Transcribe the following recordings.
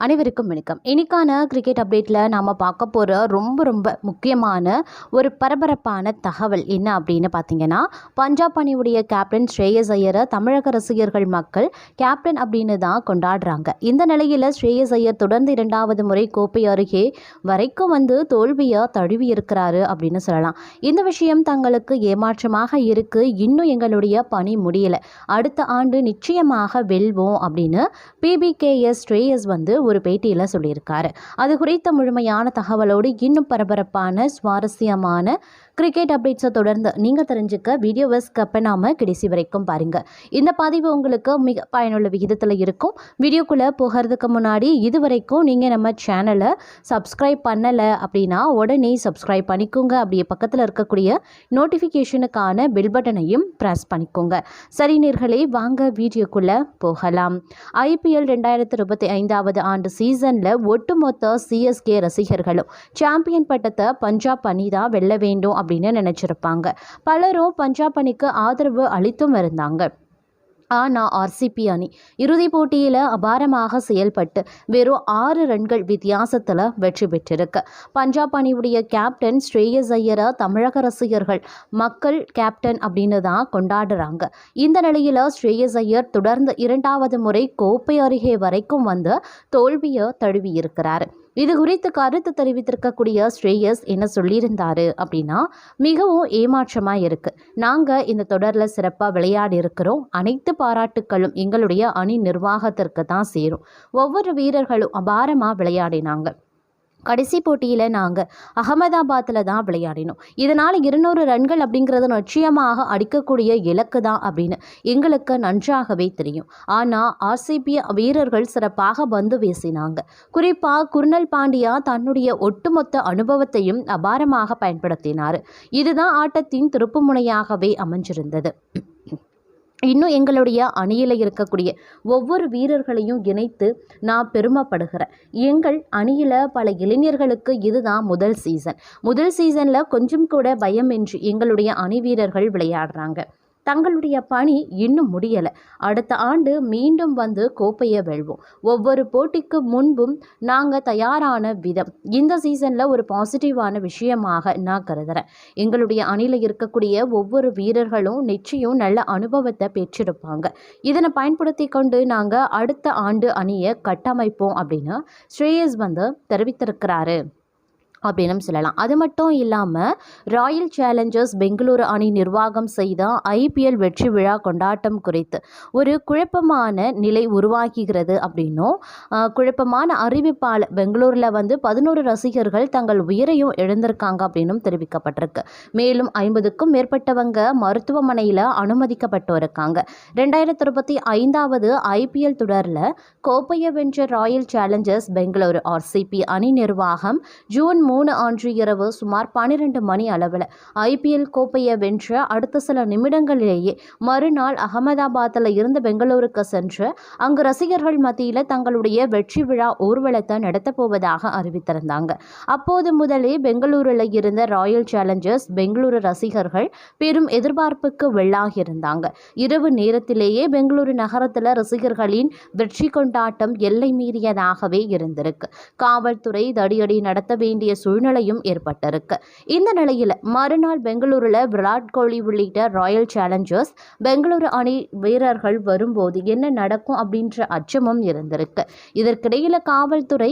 அனைவருக்கும் வணக்கம். இன்னைக்கான கிரிக்கெட் அப்டேட்டில் நாம் பார்க்க போகிற ரொம்ப முக்கியமான ஒரு பரபரப்பான தகவல் என்ன அப்படின்னு பார்த்தீங்கன்னா, பஞ்சாப் அணியுடைய கேப்டன் ஸ்ரேயஸ் ஐயரை தமிழக ரசிகர்கள் மக்கள் கேப்டன் அப்படின்னு தான் கொண்டாடுறாங்க. இந்த நிலையில் ஸ்ரேயஸ் ஐயர் தொடர்ந்து 2வது முறை கோப்பை அருகே வரைக்கும் தோல்வியை தழுவி இருக்கிறாரு அப்படின்னு சொல்லலாம். இந்த விஷயம் தங்களுக்கு ஏமாற்றமாக இருக்குது. இன்னும் எங்களுடைய பணி முடியலை, அடுத்த ஆண்டு நிச்சயமாக வெல்வோம் அப்படின்னு PBKS ஸ்ரேயஸ் ஒரு பேட்டியில் சொல்லியிருக்காரு. அது குறித்த முழுமையான தகவலோடு இன்னும் பரபரப்பான சுவாரஸ்யமான கிரிக்கெட் அப்டேட்ஸை தொடர்ந்து நீங்கள் தெரிஞ்சுக்க வீடியோவை ஸ்கிப் பண்ணாமல் கடைசி வரைக்கும் பாருங்கள். இந்த பதிவு உங்களுக்கு மிக பயனுள்ள விகிதத்தில் இருக்கும். வீடியோக்குள்ளே போகிறதுக்கு முன்னாடி இதுவரைக்கும் நீங்கள் நம்ம சேனலை சப்ஸ்கிரைப் பண்ணலை அப்படின்னா உடனே சப்ஸ்கிரைப் பண்ணிக்கோங்க. அப்படியே பக்கத்தில் இருக்கக்கூடிய நோட்டிஃபிகேஷனுக்கான பெல் பட்டனையும் ப்ரெஸ் பண்ணிக்கோங்க. சரி நேயர்களே, வாங்க வீடியோக்குள்ளே போகலாம். IPL 2025வது ஆண்டு சீசனில் ஒட்டுமொத்த CSK ரசிகர்களும் சாம்பியன் பட்டத்தை பஞ்சாப் அணி தான் வெல்ல வேண்டும் அப்படின்னு நினைச்சிருப்பாங்க. பலரும் பஞ்சாப் அணிக்கு ஆதரவு அளித்தும் இருந்தாங்க. ஆனால் RCB அணி இறுதிப் போட்டியில் அபாரமாக செயல்பட்டு வெறும் 6 ரன்கள் வித்தியாசத்தில் வெற்றி பெற்றிருக்கு. பஞ்சாப் அணியுடைய கேப்டன் ஸ்ரேயஸ் ஐயரை தமிழக ரசிகர்கள் மக்கள் கேப்டன் அப்படின்னு தான் கொண்டாடுறாங்க. இந்த நிலையில் ஸ்ரேயஸ் ஐயர் தொடர்ந்து 2வது முறை கோப்பை அருகே வரைக்கும் தோல்வியை தழுவி இருக்கிறார். இது குறித்து கருத்து தெரிவித்திருக்கக்கூடிய ஸ்ரேயஸ் என்ன சொல்லியிருந்தாரு அப்படின்னா, மிகவும் ஏமாற்றமாக இருக்குது. நாங்கள் இந்த தொடரில் சிறப்பாக விளையாடி இருக்கிறோம். அனைத்து பாராட்டுக்களும் எங்களுடைய அணி நிர்வாகத்திற்கு தான் சேரும். ஒவ்வொரு வீரர்களும் அபாரமாக விளையாடினாங்க. கடைசி போட்டியில் நாங்கள் அகமதாபாத்தில் தான் விளையாடினோம். இதனால் 200 ரன்கள் அப்படிங்கிறது நிச்சயமாக அடிக்கக்கூடிய இலக்கு தான் அப்படின்னு எங்களுக்கு நன்றாகவே தெரியும். ஆனால் RCB வீரர்கள் சிறப்பாக வீசினாங்க. குறிப்பாக குர்னல் பாண்டியா தன்னுடைய ஒட்டுமொத்த அனுபவத்தையும் அபாரமாக பயன்படுத்தினார். இதுதான் ஆட்டத்தின் திருப்புமுனையாகவே அமைஞ்சிருந்தது. இன்னும் எங்களுடைய அணியில் இருக்கக்கூடிய ஒவ்வொரு வீரர்களையும் இணைத்து நான் பெருமைப்படுகிறேன். எங்கள் அணியில் பல இளைஞர்களுக்கு இதுதான் முதல் சீசனில் கொஞ்சம் கூட பயமின்றி எங்களுடைய அணி வீரர்கள் விளையாடுறாங்க. தங்களுடைய பணி இன்னும் முடியலை. அடுத்த ஆண்டு மீண்டும் கோப்பையை வெல்வோம். ஒவ்வொரு போட்டிக்கு முன்பும் நாங்கள் தயாரான விதம் இந்த சீசனில் ஒரு பாசிட்டிவான விஷயமாக நான் கருதுகிறேன். எங்களுடைய அணியில் இருக்கக்கூடிய ஒவ்வொரு வீரர்களும் நிச்சயம் நல்ல அனுபவத்தை பெற்றிருப்பாங்க. இதனை பயன்படுத்தி கொண்டு நாங்கள் அடுத்த ஆண்டு அணியை கட்டமைப்போம் அப்படின்னு ஸ்ரேயஸ் தெரிவித்திருக்கிறாரு அப்படின்னு சொல்லலாம். அது மட்டும் இல்லாமல் ராயல் சேலஞ்சர்ஸ் பெங்களூரு அணி நிர்வாகம் செய்த IPL வெற்றி விழா கொண்டாட்டம் குறித்து ஒரு குழப்பமான நிலை உருவாக்குகிறது அப்படின்னும், குழப்பமான அறிவிப்பால் பெங்களூரில் 11 ரசிகர்கள் தங்கள் உயிரையும் இழந்திருக்காங்க அப்படின்னும் தெரிவிக்கப்பட்டிருக்கு. மேலும் 50க்கும் மேற்பட்டவங்க மருத்துவமனையில் அனுமதிக்கப்பட்டு இருக்காங்க. 2025வது IPL தொடரில் கோப்பையை வென்ற ராயல் சேலஞ்சர்ஸ் பெங்களூரு RCB அணி நிர்வாகம் ஜூன் 3 அன்று இரவு சுமார் 12 மணி அளவில் IPL கோப்பையை வென்ற அடுத்த சில நிமிடங்களிலேயே மறுநாள் அகமதாபாத்தில் இருந்து பெங்களூருக்கு சென்று அங்கு ரசிகர்கள் மத்தியில் தங்களுடைய வெற்றி விழா ஊர்வலத்தை நடத்தப்போவதாக அறிவித்திருந்தாங்க. அப்போது முதலே பெங்களூரில் இருந்த ராயல் சேலஞ்சர்ஸ் பெங்களூரு ரசிகர்கள் பெரும் எதிர்பார்ப்புக்கு வெள்ளாகியிருந்தாங்க. இரவு நேரத்திலேயே பெங்களூரு நகரத்தில் ரசிகர்களின் வெற்றி கொண்டாட்டம் எல்லை மீறியதாகவே இருந்திருக்கு. காவல்துறை தடியடி நடத்த வேண்டிய சூழ்நிலையும் ஏற்பட்டிருக்கு. இந்த நிலையில் மறுநாள் பெங்களூருல விராட் கோலி உள்ளிட்ட ராயல் சேலஞ்சர்ஸ் பெங்களூரு அணி வீரர்கள் வரும்போது என்ன நடக்கும் அப்படின்ற அச்சமும் இருந்திருக்கு. இதற்கிடையில காவல்துறை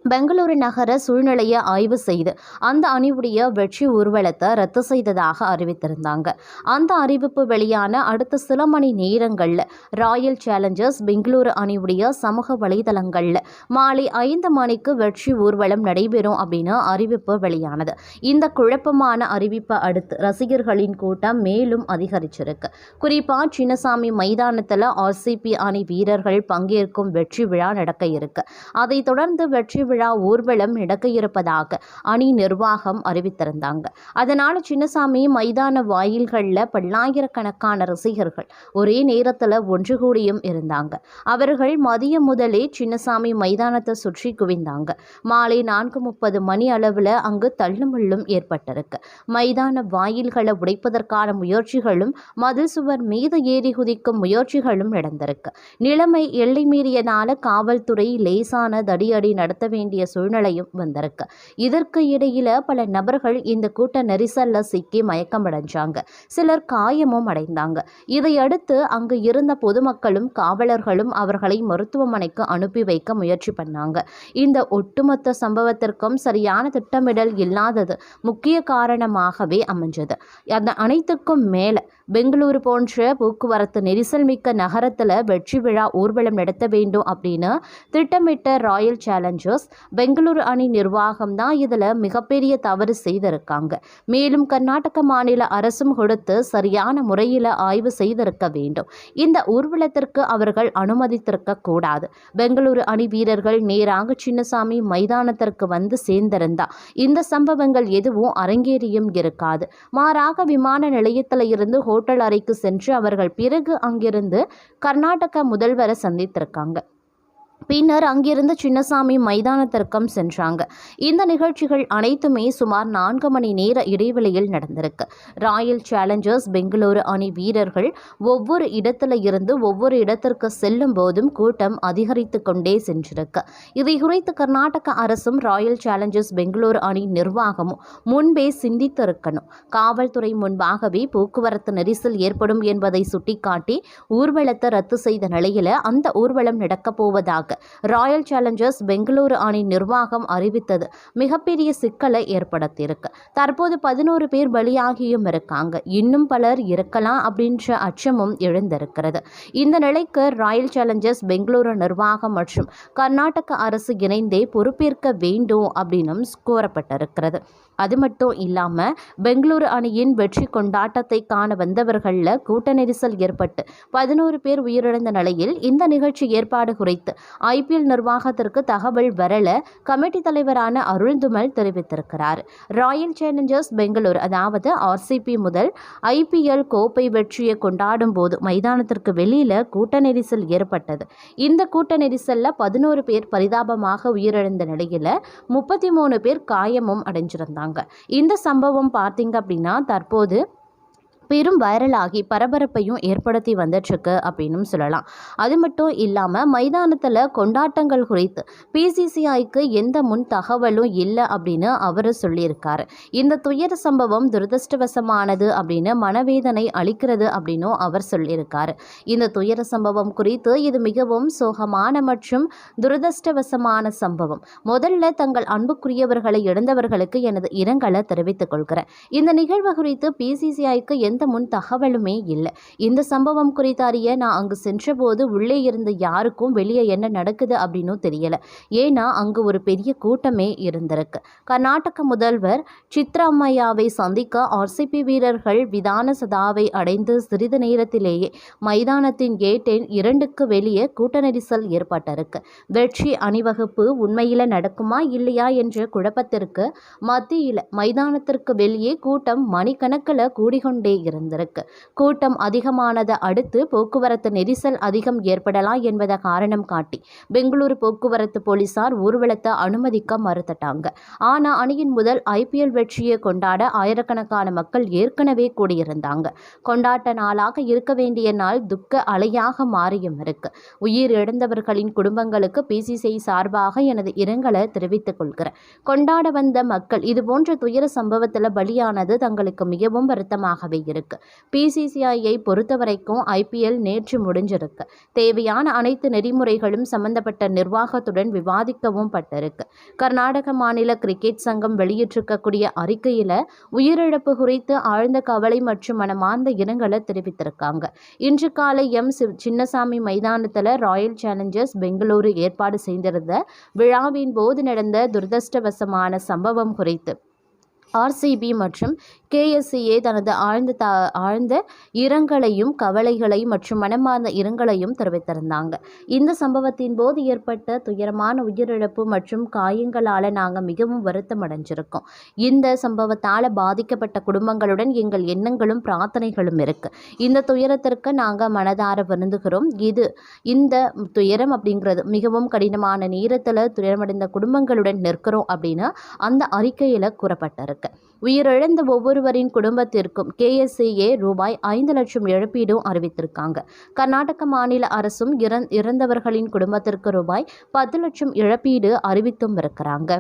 பெங்களூரு நகர சூழ்நிலையை ஆய்வு செய்து அந்த அணியுடைய வெற்றி ஊர்வலத்தை ரத்து செய்ததாக அறிவித்திருந்தாங்க. அந்த அறிவிப்பு வெளியான அடுத்த சில மணி நேரங்களில் ராயல் சேலஞ்சர்ஸ் பெங்களூரு அணியுடைய சமூக வலைதளங்களில் மாலை 5 மணிக்கு வெற்றி ஊர்வலம் நடைபெறும் அப்படின்னு அறிவிப்பு வெளியானது. இந்த குழப்பமான அறிவிப்பை அடுத்து ரசிகர்களின் கூட்டம் மேலும் அதிகரிச்சிருக்கு. குறிப்பாக சின்னசாமி மைதானத்தில் RCB அணி வீரர்கள் பங்கேற்கும் வெற்றி விழா நடக்க இருக்கு. அதைத் தொடர்ந்து வெற்றி விழா ஊர்வலம் நடக்க இருப்பதாக அணி நிர்வாகம் அறிவித்திருந்தாங்க. அதனால சின்னசாமி மைதான வாயில்களில் பல்லாயிரக்கணக்கான ரசிகர்கள் ஒரே நேரத்தில் ஒன்று கூடியும் இருந்தாங்க. அவர்கள் மதியம் முதலே சின்னசாமி மைதானத்தை சுற்றி குவிந்தாங்க. மாலை 4:30 மணி அளவில் அங்கு தள்ளுமுள்ளும் ஏற்பட்டிருக்கு. மைதான வாயில்களை உடைப்பதற்கான முயற்சிகளும் மதில் சுவர் மீது ஏறி குதிக்கும் முயற்சிகளும் நடந்திருக்கு. நிலைமை எல்லை மீறியதால காவல்துறை லேசான தடியடி நடத்த வேண்டிய சூழ்நிலையும் வந்திருக்கு. இதற்கு இடையில பல நபர்கள் இந்த கூட்ட நெரிசல்ல சிக்கி மயக்கமடைஞ்சாங்க. சிலர் காயமும் அடைந்தாங்க. இதையடுத்து அங்கு இருந்த பொதுமக்களும் காவலர்களும் அவர்களை மருத்துவமனைக்கு அனுப்பி வைக்க முயற்சி பண்ணாங்க. இந்த ஒட்டுமொத்த சம்பவத்திற்கும் சரியான திட்டமிடல் இல்லாதது முக்கிய காரணமாகவே அமைஞ்சது. அந்த அனைத்துக்கும் மேல பெங்களூரு போன்ற போக்குவரத்து நெரிசல் மிக்க நகரத்தில் வெற்றி விழா ஊர்வலம் நடத்த வேண்டும் அப்படின்னு திட்டமிட்ட ராயல் சேலஞ்சர்ஸ் பெங்களூரு அணி நிர்வாகம் தான் இதில் மிகப்பெரிய தவறு செய்திருக்காங்க. மேலும் கர்நாடக மாநில அரசும் கொடுத்து சரியான முறையில் ஆய்வு செய்திருக்க வேண்டும். இந்த ஊர்வலத்திற்கு அவர்கள் அனுமதித்திருக்க கூடாது. பெங்களூரு அணி வீரர்கள் நேராக சின்னசாமி மைதானத்திற்கு வந்து சேர்ந்திருந்தா இந்த சம்பவங்கள் எதுவும் அரங்கேறியும் இருக்காது. மாறாக விமான நிலையத்தில் இருந்து ஹோட்டல் அறைக்கு சென்று அவர்கள் பிறகு அங்கிருந்து கர்நாடக முதல்வரை சந்தித்திருக்காங்க. பின்னர் அங்கிருந்து சின்னசாமி மைதானத்திற்கும் சென்றாங்க. இந்த நிகழ்ச்சிகள் அனைத்துமே சுமார் 4 மணி நேர இடைவெளியில் நடந்திருக்கு. ராயல் சேலஞ்சர்ஸ் பெங்களூரு அணி வீரர்கள் ஒவ்வொரு இடத்துல இருந்து ஒவ்வொரு இடத்திற்கு செல்லும் போதும் கூட்டம் அதிகரித்து கொண்டே சென்றிருக்கு. இதை குறித்து கர்நாடக அரசும் ராயல் சேலஞ்சர்ஸ் பெங்களூரு அணி நிர்வாகமும் முன்பே சிந்தித்திருக்கணும். காவல்துறை முன்பாகவே போக்குவரத்து நெரிசல் ஏற்படும் என்பதை சுட்டிக்காட்டி ஊர்வலத்தை ரத்து செய்த நிலையில அந்த ஊர்வலம் நடக்கப் போவதாக ராயல் சேலஞ்சர்ஸ் பெங்களூரு அணி நிர்வாகம் அறிவித்தது மிகப்பெரிய சிக்கலை ஏற்படுத்தியிருக்கு. தற்போது 11 பேர் பலியாகியும் இருக்காங்க. இன்னும் பலர் இருக்கலாம் அப்படின்ற அச்சமும் எழுந்திருக்கிறது. இந்த நிலைக்கு ராயல் சேலஞ்சர்ஸ் பெங்களூரு நிர்வாகம் மற்றும் கர்நாடக அரசு இணைந்தே பொறுப்பேற்க வேண்டும் அப்படின்னும் கோரப்பட்டிருக்கிறது. அது மட்டும் இல்லாமல் பெங்களூரு அணியின் வெற்றி கொண்டாட்டத்தை காண வந்தவர்களில் கூட்ட நெரிசல் ஏற்பட்டு 11 பேர் உயிரிழந்த நிலையில் இந்த நிகழ்ச்சி ஏற்பாடு குறித்து IPL நிர்வாகத்திற்கு தகவல் வரல கமிட்டி தலைவரான அருள்துமல் தெரிவித்திருக்கிறார். ராயல் சேலஞ்சர்ஸ் பெங்களூரு அதாவது RCB முதல் IPL கோப்பை வெற்றியை கொண்டாடும் போது மைதானத்திற்கு வெளியில கூட்ட நெரிசல் ஏற்பட்டது. இந்த கூட்ட நெரிசல்ல 11 பேர் பரிதாபமாக உயிரிழந்த நிலையில 33 பேர் காயமும் அடைஞ்சிருந்தாங்க. இந்த சம்பவம் பார்த்தீங்க அப்படின்னா தற்போது பெரும் வைரலாகி பரபரப்பையும் ஏற்படுத்தி வந்துட்டுருக்கு அப்படின்னு சொல்லலாம். அது மட்டும் இல்லாமல் மைதானத்தில் கொண்டாட்டங்கள் குறித்து PCCIக்கு எந்த முன் தகவலும் இல்லை அப்படின்னு அவர் சொல்லியிருக்காரு. இந்த துயர சம்பவம் துரதிருஷ்டவசமானது அப்படின்னு மனவேதனை அளிக்கிறது அப்படின்னும் அவர் சொல்லியிருக்காரு. இந்த துயர சம்பவம் குறித்து இது மிகவும் சோகமான மற்றும் துரதிருஷ்டவசமான சம்பவம். முதல்ல தங்கள் அன்புக்குரியவர்களை இழந்தவர்களுக்கு எனது இரங்கலை தெரிவித்துக் கொள்கிறேன். இந்த நிகழ்வு குறித்து PCCIக்கு எந்த முன் தகவலுமே இல்லை. இந்த சம்பவம் குறித்து அறிய நான் அங்கு சென்றபோது உள்ளே இருந்த யாருக்கும் வெளியே என்ன நடக்குது அப்படின்னு தெரியல. ஏன்னா அங்கு ஒரு பெரிய கூட்டமே இருந்திருக்கு. கர்நாடக முதல்வர் சித்ராமையாவை சந்திக்க RCB வீரர்கள் விதான சதாவை அடைந்து சிறிது நேரத்திலேயே மைதானத்தின் கேட்டின் 2க்கு வெளியே கூட்ட நெரிசல் ஏற்பட்டிருக்கு. வெற்றி அணிவகுப்பு உண்மையில நடக்குமா இல்லையா என்ற குழப்பத்திற்கு மத்தியில் மைதானத்திற்கு வெளியே கூட்டம் மணிக்கணக்கில் கூடிக்கொண்டே இருந்திருக்கு. கூட்டம் அதிகமானதை அடுத்து போக்குவரத்து நெரிசல் அதிகம் ஏற்படலாம் என்பதை காரணம் காட்டி பெங்களூரு போக்குவரத்து போலீசார் ஊர்வலத்தை அனுமதிக்க மறுத்துட்டாங்க. ஆனா அணியின் முதல் IPL வெற்றியை கொண்டாட ஆயிரக்கணக்கான மக்கள் ஏற்கனவே கூடியிருந்தாங்க. கொண்டாட்ட நாளாக இருக்க வேண்டிய நாள் துக்க அலையாக மாறியும் இருக்கு. உயிர் இழந்தவர்களின் குடும்பங்களுக்கு PCCI சார்பாக எனது இரங்கலை தெரிவித்துக் கொள்கிறேன். கொண்டாட வந்த மக்கள் இதுபோன்ற துயர சம்பவத்தில் பலியானது தங்களுக்கு மிகவும் வருத்தமாகவே இருக்கு. PCCIயை பொறுத்தவரைக்கும் IPL நேற்று முடிஞ்சிருக்கு. தேவையான அனைத்து நெறிமுறைகளும் சம்பந்தப்பட்ட நிர்வாகத்துடன் விவாதிக்கவும் பட்டிருக்கு. கர்நாடக மாநில கிரிக்கெட் சங்கம் வெளியிட்டிருக்கக்கூடிய அறிக்கையில உயிரிழப்பு குறித்து ஆழ்ந்த கவலை மற்றும் மனமார்ந்த இரங்கலை தெரிவித்திருக்காங்க. இன்று காலை சின்னசாமி மைதானத்தில் ராயல் சேலஞ்சர்ஸ் பெங்களூரு ஏற்பாடு செய்திருந்த விழாவின் போது நடந்த துரதிருஷ்டவசமான சம்பவம் குறித்து ஆர்சிபி மற்றும் கேஎஸ்சிஏ தனது ஆழ்ந்த இரங்கலையும் கவலைகளை மற்றும் மனமார்ந்த இரங்கலையும் தெரிவித்திருந்தாங்க. இந்த சம்பவத்தின் போது ஏற்பட்ட துயரமான உயிரிழப்பு மற்றும் காயங்களால் நாங்கள் மிகவும் வருத்தம் அடைஞ்சிருக்கோம். இந்த சம்பவத்தால் பாதிக்கப்பட்ட குடும்பங்களுடன் எங்கள் எண்ணங்களும் பிரார்த்தனைகளும் இருக்கு. இந்த துயரத்திற்கு நாங்கள் மனதார வருந்துகிறோம். இந்த துயரம் அப்படிங்கிறது மிகவும் கடினமான நேரத்தில் துயரமடைந்த குடும்பங்களுடன் நிற்கிறோம் அப்படின்னு அந்த அறிக்கையில் கூறப்பட்டிருக்கு. உயிரிழந்த ஒவ்வொருவரின் குடும்பத்திற்கும் கேஎஸ்சிஏ ரூபாய் 5 லட்சம் இழப்பீடும் அறிவித்திருக்காங்க. கர்நாடக மாநில அரசும் இறந்தவர்களின் குடும்பத்திற்கு ரூபாய் 10 லட்சம் இழப்பீடு அறிவித்தும் இருக்கிறாங்க.